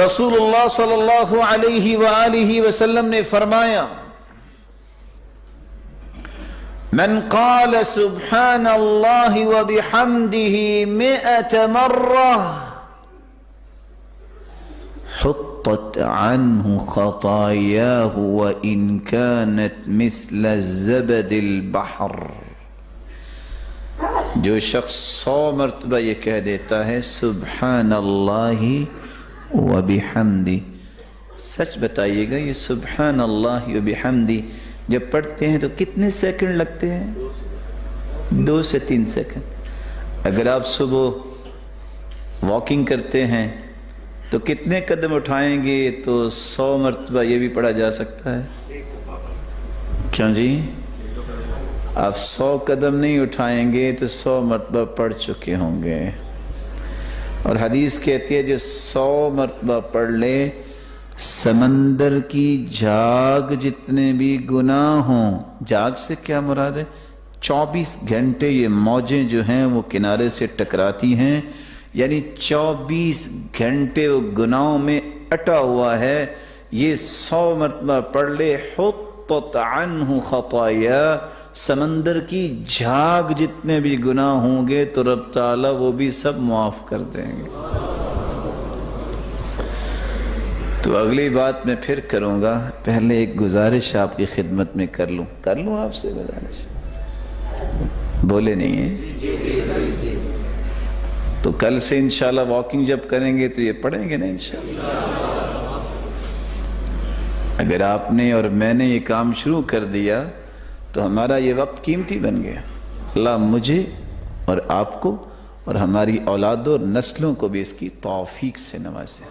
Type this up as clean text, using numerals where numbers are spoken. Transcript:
رسولullah sallallahu alaihi wa alihi wasallam نے فرمایا من قال سبحان اللہ وبحمدہ 100 مرہ حطت عنہ خطاياه وإن كانت مثل الزبد البحر. جو شخص 100 مرتبہ یہ کہہ دیتا ہے سبحان اللہ وبحمدہ. سچ بتائیے گا یہ سبحان اللہ وبحمدہ جب پڑھتے ہیں تو کتنے سیکنڈ لگتے ہیں؟ 2 سے 3 سیکنڈ. اگر آپ صبح واکنگ کرتے ہیں تو کتنے قدم اٹھائیں گے تو 100 مرتبہ یہ بھی پڑھا جا سکتا ہے؟ کیوں جی؟ آپ 100 قدم نہیں اٹھائیں گے تو 100 مرتبہ پڑھ چکے ہوں گے. اور حدیث کہتی ہے جو 100 مرتبہ پڑھ لے سمندر کی جھاگ جتنے بھی گناہ ہوں. جھاگ سے کیا مراد ہے؟ 24 گھنٹے یہ موجیں جو ہیں وہ کنارے سے ٹکراتی ہیں، یعنی 24 گھنٹے وہ گناہوں میں اٹا ہوا ہے. یہ 100 مرتبہ پڑھ لے حطت عنہ خطایا، سمندر کی جھاگ جتنے بھی گناہ ہوں گے تو رب تعالیٰ وہ بھی سب معاف کر دیں گے. تو اگلی بات میں پھر کروں گا، پہلے ایک گزارش آپ کی خدمت میں کر لوں آپ سے گزارش. بولے نہیں ہیں تو کل سے انشاءاللہ واکنگ جب کریں گے تو یہ پڑھیں گے نا انشاءاللہ. اگر آپ نے اور میں نے یہ کام شروع کر دیا تو ہمارا یہ وقت قیمتی بن گیا. اللہ مجھے اور آپ کو اور ہماری اولاد اور نسلوں کو بھی اس کی توفیق سے نوازے.